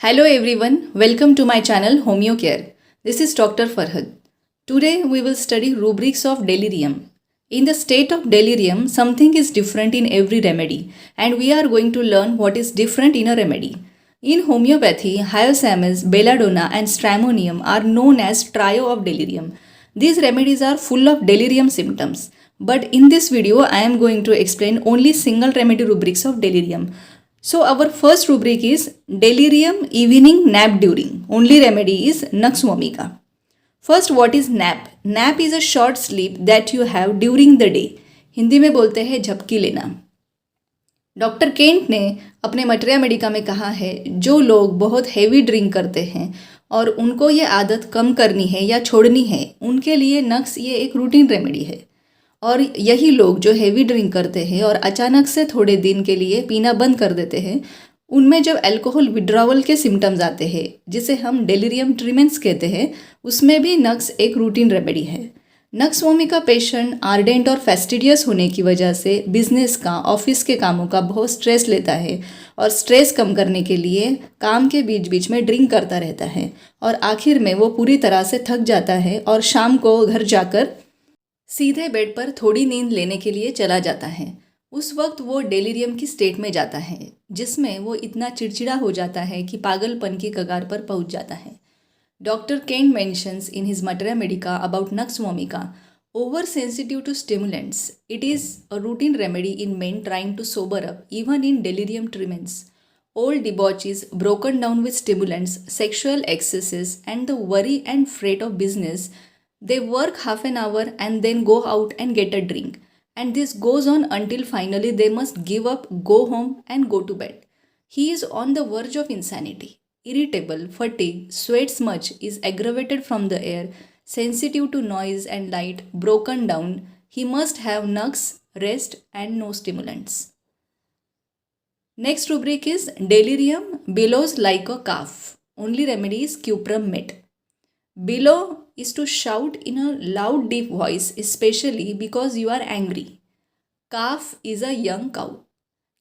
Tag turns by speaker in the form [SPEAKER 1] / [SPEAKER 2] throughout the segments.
[SPEAKER 1] Hello everyone, welcome to my channel Homeo Care. This is Dr. Farhad. Today we will study rubrics of delirium. In the state of delirium, something is different in every remedy and we are going to learn what is different in a remedy. In homeopathy, hyoscyamus, belladonna and stramonium are known as trio of delirium. These remedies are full of delirium symptoms. But in this video, I am going to explain only single remedy rubrics of delirium. So our first rubric is delirium evening nap during. Only remedy is Nux vomica. First, what is nap? Nap is a short sleep that you have during the day. Hindi में बोलते हैं झपकी लेना. Doctor Kent ने अपने materia Medica में कहा है जो लोग बहुत हैवी ड्रिंक करते हैं और उनको ये आदत कम करनी है या छोड़नी है उनके लिए नक्स ये एक रूटीन रेमेडी है. और यही लोग जो हैवी ड्रिंक करते हैं और अचानक से थोड़े दिन के लिए पीना बंद कर देते हैं उनमें जब अल्कोहल विड्रॉवल के सिम्टम्स आते हैं जिसे हम डेलिरियम ट्रीमेंस कहते हैं उसमें भी नक्स एक रूटीन रेमेडी है. नक्स वोमिका पेशेंट आर्डेंट और फेस्टिडियस होने की वजह से बिजनेस का ऑफिस के कामों का बहुत स्ट्रेस लेता है और स्ट्रेस कम करने के लिए काम के बीच बीच में ड्रिंक करता रहता है और आखिर में वो पूरी तरह से थक जाता है और शाम को घर जाकर सीधे बेड पर थोड़ी नींद लेने के लिए चला जाता है. उस वक्त वो डेलिरियम की स्टेट में जाता है जिसमें वो इतना चिड़चिड़ा हो जाता है कि पागलपन की कगार पर पहुंच जाता है. Doctor Kent mentions in his materia medica about nux vomica over sensitive to stimulants. It is a routine remedy in men trying to sober up even in delirium tremens. All debauch is broken down with stimulants, sexual excesses and the worry and fret of business. They work half an hour and then go out and get a drink. And this goes on until finally they must give up, go home and go to bed. He is on the verge of insanity. Irritable, fatigue, sweats much, is aggravated from the air, sensitive to noise and light, broken down. He must have nux, rest and no stimulants. Next rubric is delirium bellows like a calf. Only remedy is cuprum met. Bellow is to shout in a loud deep voice, especially because you are angry. Calf is a young cow.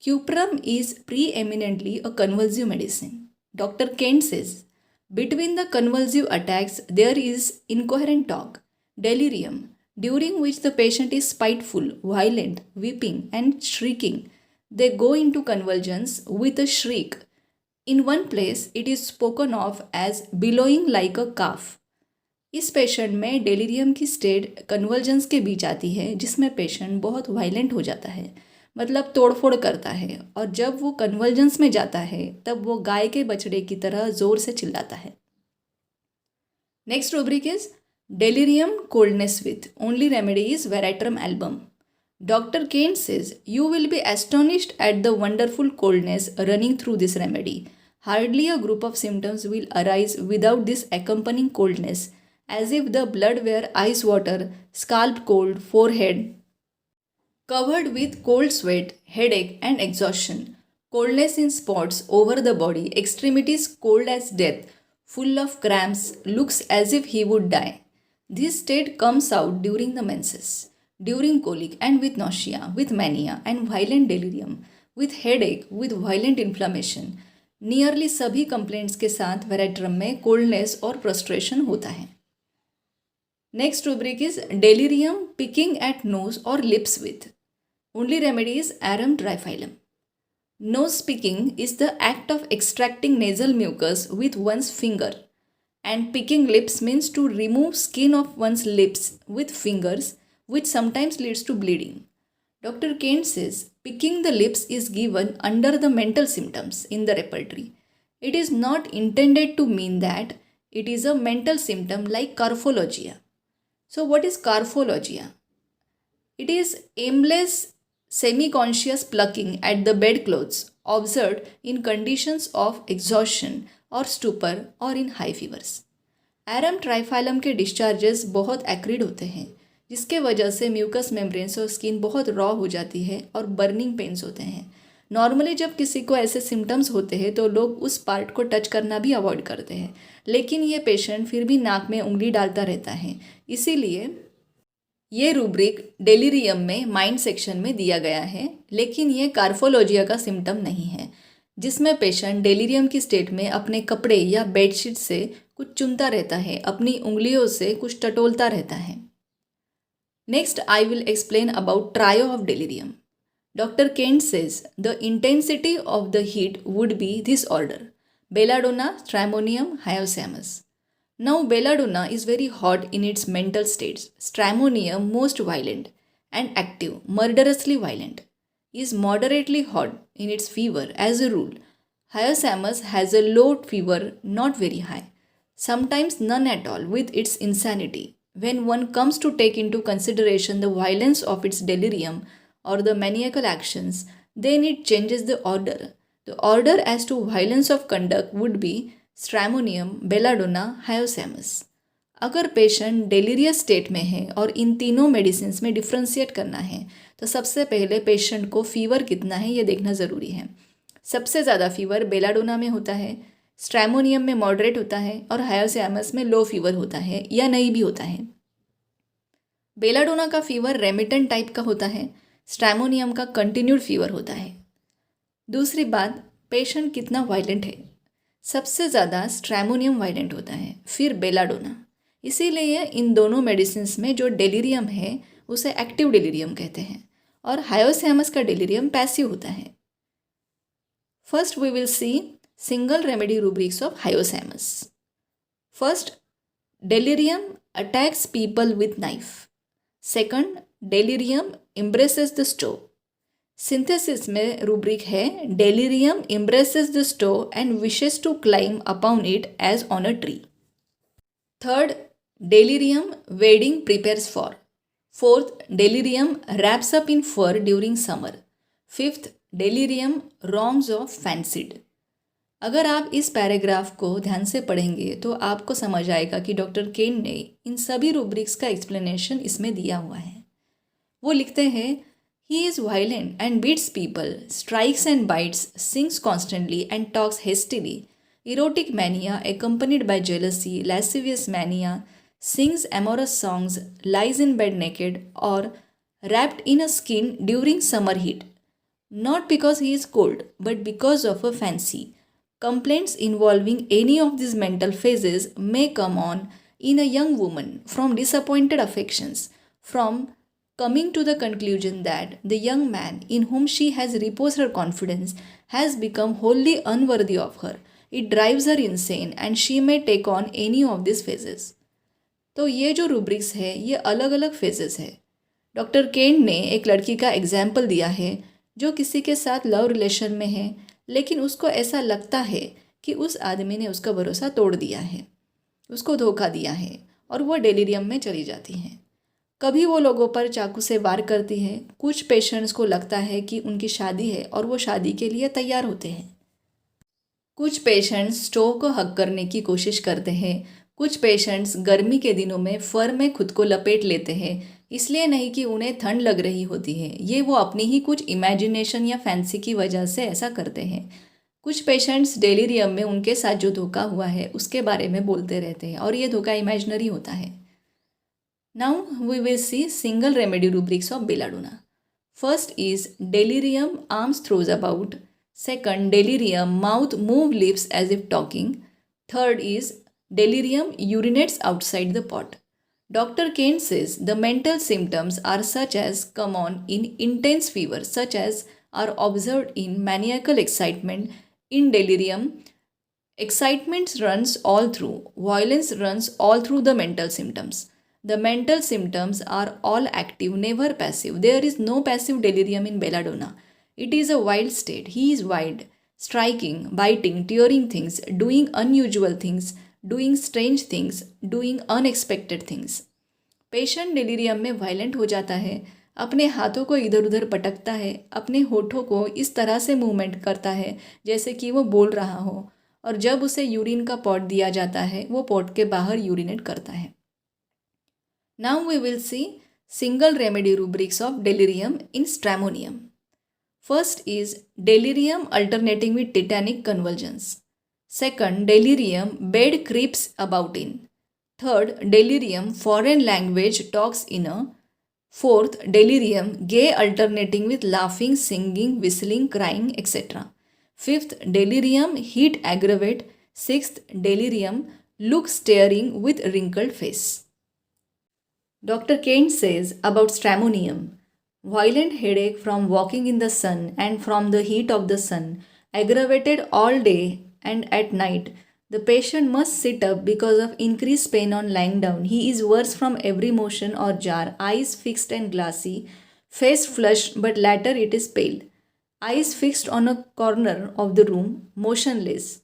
[SPEAKER 1] Cuprum is preeminently a convulsive medicine. Dr. Kent says, between the convulsive attacks there is incoherent talk, delirium, during which the patient is spiteful, violent, weeping and shrieking. They go into convulsions with a shriek. In one place it is spoken of as bellowing like a calf. इस patient में delirium की state convergence के बीच आती है जिसमें patient बहुत violent हो जाता है, मतलब तोड़फोड़ करता है और जब वो कन्वर्जेंस में जाता है तब वो गाय के बछड़े की तरह ज़ोर से चिल्लाता है. Next rubric is delirium coldness with. Only remedy is veratrum album. Doctor Kent says you will be astonished at the wonderful coldness running through this remedy. Hardly a group of symptoms will arise without this accompanying coldness, as if the blood were ice water, scalp cold, forehead covered with cold sweat, headache and exhaustion, coldness in spots over the body, extremities cold as death, full of cramps, looks as if he would die. This state comes out during the menses, during colic and with nausea, with mania and violent delirium, with headache, with violent inflammation. Nearly सभी complaints के साथ veratrum में coldness और frustration होता है. Next rubric is delirium picking at nose और lips with. Only remedy is arum triphyllum. Nose picking is the act of extracting nasal mucus with one's finger and picking lips means to remove skin of one's lips with fingers which sometimes leads to bleeding. Dr. Kent says picking the lips is given under the mental symptoms in the repertory. It is not intended to mean that it is a mental symptom like carphologia. So what is carphologia? It is aimless semi-conscious plucking at the bedclothes observed in conditions of exhaustion or stupor or in high fevers. एरम ट्राइफाइलम के discharges बहुत acrid होते हैं जिसके वजह से mucus membranes और skin बहुत raw हो जाती है और बर्निंग पेन्स होते हैं. नॉर्मली जब किसी को ऐसे सिम्टम्स होते हैं तो लोग उस पार्ट को टच करना भी अवॉइड करते हैं, लेकिन ये पेशेंट फिर भी नाक में उंगली डालता रहता है. इसीलिए ये रूब्रिक डेलिरियम में माइंड सेक्शन में दिया गया है, लेकिन ये कार्फोलॉजिया का सिम्टम नहीं है. जिसमें पेशेंट डेलीरियम की स्टेट में अपने कपड़े या बेडशीट से कुछ चुनता रहता है, अपनी उंगलियों से कुछ टटोलता रहता है. Next, I will explain about trio of delirium. Dr. Kent says the intensity of the heat would be this order: belladonna, stramonium, hyoscyamus. Now, belladonna is very hot in its mental states, stramonium most violent and active, murderously violent, is moderately hot in its fever as a rule. Hyoscyamus has a low fever, not very high, sometimes none at all, with its insanity. When one comes to take into consideration the violence of its delirium or the maniacal actions, then it changes the order. The order as to violence of conduct would be stramonium, belladonna, hyoscyamus. अगर patient delirious state में है और इन तीनों medicine में differentiate करना है तो सबसे पहले पेशेंट को फीवर कितना है ये देखना ज़रूरी है. सबसे ज़्यादा फीवर बेलाडोना में होता है, स्ट्रैमोनियम में मॉडरेट होता है और हायोसैमस में लो फीवर होता है या नहीं भी होता है. बेलाडोना का फीवर रेमिटेंट टाइप का होता है, स्ट्रैमोनियम का कंटिन्यूड फीवर होता है. दूसरी बात, पेशेंट कितना वायलेंट है. सबसे ज़्यादा स्ट्रैमोनियम वायलेंट होता है, फिर बेलाडोना. इसीलिए इन दोनों मेडिसिन में जो डेलीरियम है उसे एक्टिव डेलीरियम कहते हैं और हायोसैमस का डेलीरियम पैसिव होता है. First we will see single remedy rubrics of hyoscyamus. First, delirium attacks people with knife. Second, delirium embraces the stove. Synthesis में rubric है delirium embraces the stove and wishes to climb upon it as on a tree. Third, delirium wedding prepares for. Fourth, delirium wraps up in fur during summer. Fifth, delirium wrongs of fancied. अगर आप इस paragraph को ध्यान से पढ़ेंगे तो आपको समझ आएगा कि डॉक्टर केन ने इन सभी रूब्रिक्स का एक्सप्लेनेशन इसमें दिया हुआ है. वो लिखते हैं, he is violent and beats people, strikes and bites, sings constantly and talks hastily, erotic mania accompanied by jealousy, lascivious mania, sings amorous songs, lies in bed naked or wrapped in a skin during summer heat, not because he is cold but because of a fancy. Complaints involving any of these mental phases may come on in a young woman from disappointed affections, from coming to the conclusion that the young man in whom she has reposed her confidence has become wholly unworthy of her. It drives her insane and she may take on any of these phases. तो ये जो rubrics है ये अलग अलग phases है. Doctor केन ने एक लड़की का एग्जाम्पल दिया है जो किसी के साथ लव रिलेशन में है, लेकिन उसको ऐसा लगता है कि उस आदमी ने उसका भरोसा तोड़ दिया है, उसको धोखा दिया है और वो डेलीरियम में चली जाती है. कभी वो लोगों पर चाकू से वार करती है. कुछ पेशेंट्स को लगता है कि उनकी शादी है और वो शादी के लिए तैयार होते हैं. कुछ पेशेंट्स स्टोव को हग करने की कोशिश करते हैं. कुछ पेशेंट्स गर्मी के दिनों में फर में खुद को लपेट लेते हैं, इसलिए नहीं कि उन्हें ठंड लग रही होती है, ये वो अपनी ही कुछ इमेजिनेशन या फैंसी की वजह से ऐसा करते हैं. कुछ पेशेंट्स डेलीरियम में उनके साथ जो धोखा हुआ है उसके बारे में बोलते रहते हैं और ये धोखा इमेजिनरी होता है. Now we will see single remedy rubrics of belladonna. First is delirium arms throws about. Second, delirium mouth move lips as if talking. Third is delirium urinates outside the pot. Dr. Kent says the mental symptoms are such as come on in intense fever, such as are observed in maniacal excitement. In delirium, excitement runs all through, violence runs all through the mental symptoms. The mental symptoms are all active, never passive. There is no passive delirium in belladonna. It is a wild state. He is wild, striking, biting, tearing things, doing unusual things, doing strange things, doing unexpected things. Patient delirium में violent हो जाता है, अपने हाथों को इधर उधर पटकता है, अपने होठों को इस तरह से मूवमेंट करता है जैसे कि वो बोल रहा हो, और जब उसे यूरिन का पॉट दिया जाता है वो पॉट के बाहर यूरिनेट करता है. Now we will see single remedy rubrics of delirium in stramonium. First is delirium alternating with tetanic convergence. Second, delirium bed creeps about in. Third, delirium foreign language talks in a. Fourth, delirium gay alternating with laughing, singing, whistling, crying, etc. 5th, delirium, heat aggravate. 6th, delirium, look staring with wrinkled face. Dr. Kent says about stramonium, violent headache from walking in the sun and from the heat of the sun, aggravated all day and at night. The patient must sit up because of increased pain on lying down. He is worse from every motion or jar, eyes fixed and glassy, face flushed but later it is pale, eyes fixed on a corner of the room, motionless.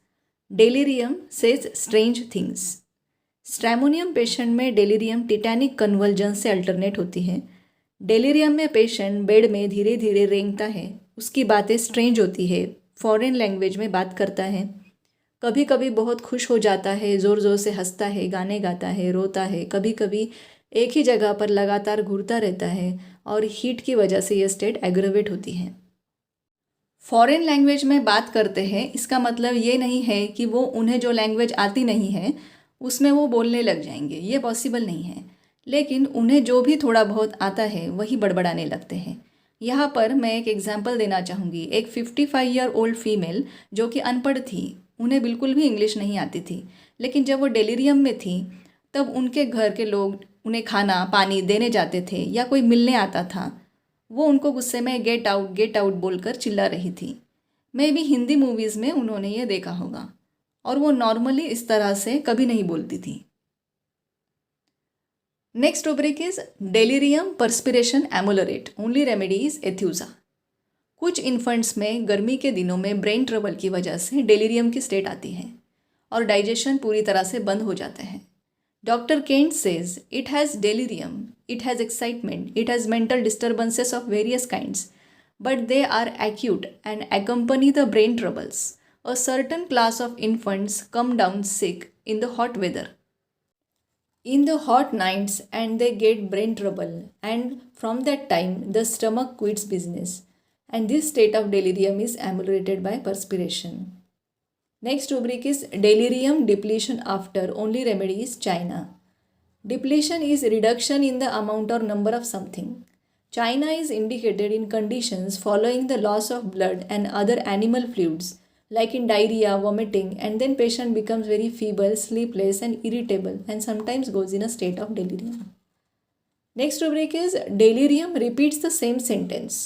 [SPEAKER 1] Delirium says strange things. Stramonium patient में delirium tetanic convulsion से alternate होती है. Delirium में patient bed में धीरे धीरे रेंगता है, उसकी बातें स्ट्रेंज होती है, फॉरेन लैंग्वेज में बात करता है, कभी कभी बहुत खुश हो जाता है, ज़ोर ज़ोर से हंसता है, गाने गाता है, रोता है, कभी कभी एक ही जगह पर लगातार घूरता रहता है और हीट की वजह से यह स्टेट एग्रेवेट होती है. फॉरेन लैंग्वेज में बात करते हैं, इसका मतलब ये नहीं है कि वो उन्हें जो लैंग्वेज आती नहीं है उसमें वो बोलने लग जाएंगे, ये पॉसिबल नहीं है. लेकिन उन्हें जो भी थोड़ा बहुत आता है वही बड़बड़ाने लगते हैं. यहाँ पर मैं एक एग्जाम्पल देना चाहूँगी. एक 55 ईयर ओल्ड फीमेल जो कि अनपढ़ थी, उन्हें बिल्कुल भी इंग्लिश नहीं आती थी, लेकिन जब वो डेलीरियम में थी तब उनके घर के लोग उन्हें खाना पानी देने जाते थे या कोई मिलने आता था, वो उनको गुस्से में गेट आउट बोलकर चिल्ला रही थी. मे भी हिंदी मूवीज़ में उन्होंने ये देखा होगा और वो नॉर्मली इस तरह से कभी नहीं बोलती थी. Next topic is delirium perspiration ameliorate, only remedy is एथ्यूजा. कुछ इन्फेंट्स में गर्मी के दिनों में ब्रेन ट्रबल की वजह से डेलीरियम की स्टेट आती है और डाइजेशन पूरी तरह से बंद हो जाता है. Doctor Kent says it has delirium, it has excitement, it has mental disturbances of various kinds, but they are acute and accompany the brain troubles. A certain class of infants come down sick in the hot weather, in the hot nights, and they get brain trouble, and from that time the stomach quits business, and this state of delirium is ameliorated by perspiration. Next rubric is delirium depletion after, only remedy is China. Depletion is reduction in the amount or number of something. China is indicated in conditions following the loss of blood and other animal fluids, like in diarrhea, vomiting, and then patient becomes very feeble, sleepless, and irritable, and sometimes goes in a state of delirium. Next rubric is delirium repeats the same sentence.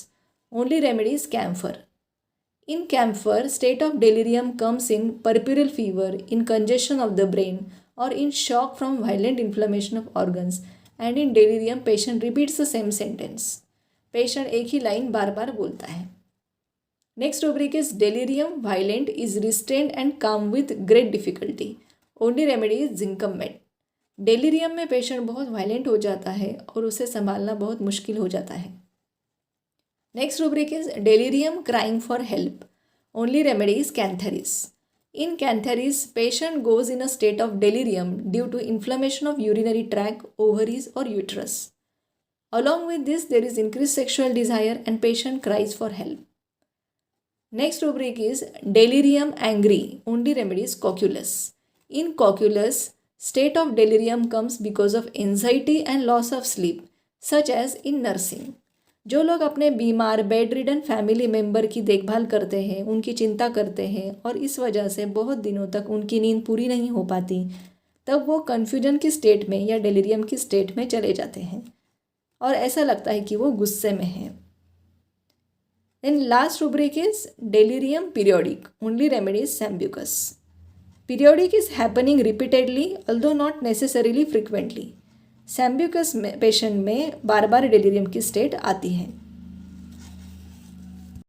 [SPEAKER 1] Only remedy is camphor. In camphor, state of delirium comes in puerperal fever, in congestion of the brain, or in shock from violent inflammation of organs. And in delirium patient repeats the same sentence. Patient एक ही line बार बार बोलता है. Next rubric is delirium violent is restrained and calm with great difficulty. Only remedy is zinc med. Delirium में patient बहुत violent हो जाता है और उसे संभालना बहुत मुश्किल हो जाता है. Next rubric is delirium crying for help. Only remedy is cantharis. In cantharis, patient goes in a state of delirium due to inflammation of urinary tract, ovaries or uterus. Along with this, there is increased sexual desire and patient cries for help. Next rubric is delirium angry. Only remedy is cocculus. In cocculus, state of delirium comes because of anxiety and loss of sleep, such as in nursing. जो लोग अपने बीमार bed ridden family member की देखभाल करते हैं, उनकी चिंता करते हैं और इस वजह से बहुत दिनों तक उनकी नींद पूरी नहीं हो पाती, तब वो कन्फ्यूजन की स्टेट में या डेलीरियम की स्टेट में चले जाते हैं और ऐसा लगता है कि वो गुस्से में हैं. Then last rubric is delirium periodic. Only remedy is sambucus. Periodic is happening repeatedly although not necessarily frequently. Sambucus patient में बार बार डेलीरियम की स्टेट आती है.